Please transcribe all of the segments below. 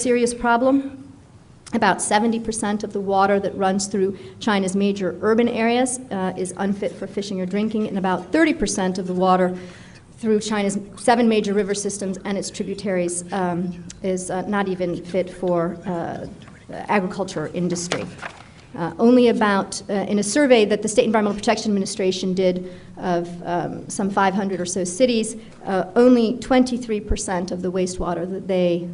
serious problem. About 70% of the water that runs through China's major urban areas is unfit for fishing or drinking, and about 30% of the water through China's 7 major river systems and its tributaries is not even fit for agriculture industry. Only about, in a survey that the State Environmental Protection Administration did of some 500 or so cities, only 23% of the wastewater that they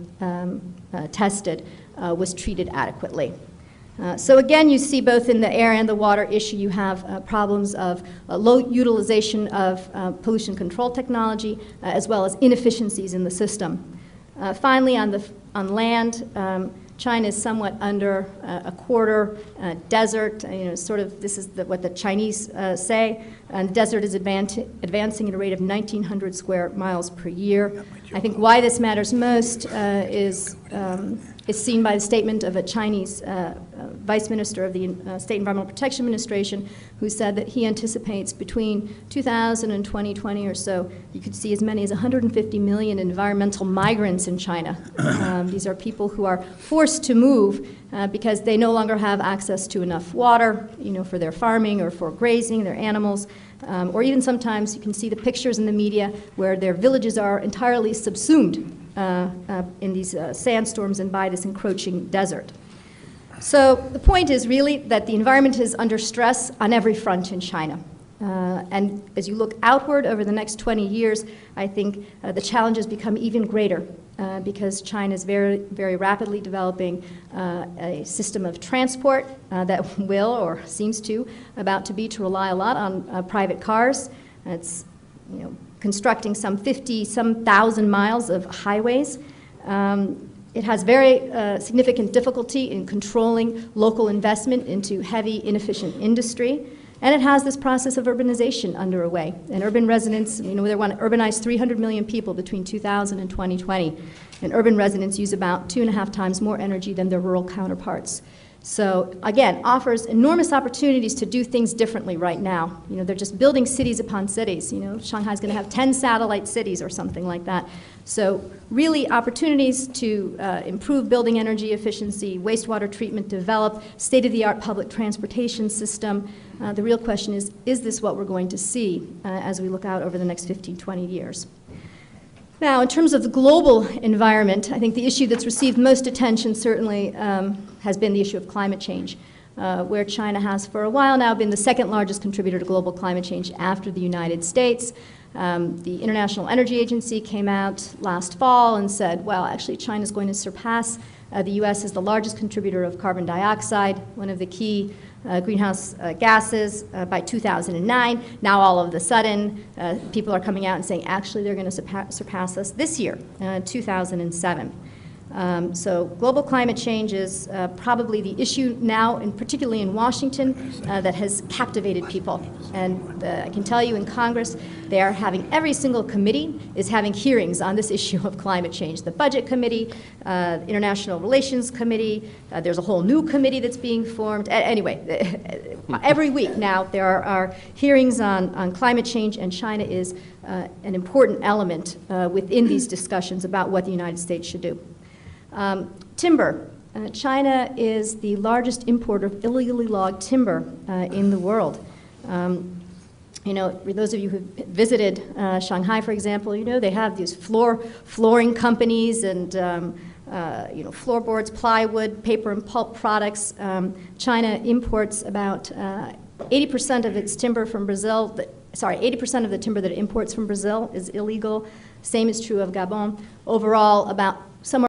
tested was treated adequately. So again, you see both in the air and the water issue, you have problems of low utilization of pollution control technology, as well as inefficiencies in the system. Finally, on land, China is somewhat under a quarter desert. Sort of this is what the Chinese say. And the desert is advancing at a rate of 1,900 square miles per year. I think why this matters most is seen by the statement of a Chinese vice minister of the State Environmental Protection Administration, who said that he anticipates between 2000 and 2020 or so, you could see as many as 150 million environmental migrants in China. These are people who are forced to move because they no longer have access to enough water, for their farming or for grazing their animals. Or even sometimes you can see the pictures in the media where their villages are entirely subsumed in these sandstorms and by this encroaching desert. So the point is really that the environment is under stress on every front in China. And as you look outward over the next 20 years, I think the challenges become even greater because China is very, very rapidly developing a system of transport that will, or seems to, about to rely a lot on private cars. It's, constructing some 50,000 miles of highways. It has very significant difficulty in controlling local investment into heavy, inefficient industry. And it has this process of urbanization underway. And urban residents, they want to urbanize 300 million people between 2000 and 2020. And urban residents use about 2.5 times more energy than their rural counterparts. So again, offers enormous opportunities to do things differently right now. They're just building cities upon cities. Shanghai's going to have 10 satellite cities or something like that. So really opportunities to improve building energy efficiency, wastewater treatment, develop state-of-the-art public transportation system. The real question is this what we're going to see as we look out over the next 15, 20 years? Now, in terms of the global environment, I think the issue that's received most attention certainly has been the issue of climate change, where China has for a while now been the second largest contributor to global climate change after the United States. The International Energy Agency came out last fall and said, well, actually China's going to surpass the U.S. as the largest contributor of carbon dioxide, one of the key greenhouse gases by 2009. Now all of a sudden, people are coming out and saying, actually, they're going to surpass us this year, 2007. So global climate change is probably the issue now, and particularly in Washington, that has captivated people. And I can tell you in Congress, they are having, every single committee is having hearings on this issue of climate change. The Budget Committee, International Relations Committee, there's a whole new committee that's being formed. Anyway, every week now there are hearings on climate change, and China is an important element within these discussions about what the United States should do. Timber. China is the largest importer of illegally logged timber in the world. Those of you who visited Shanghai, for example, they have these flooring companies and floorboards, plywood, paper and pulp products. China imports about 80% of its timber from Brazil. 80% of the timber that it imports from Brazil is illegal. Same is true of Gabon. Overall, about somewhere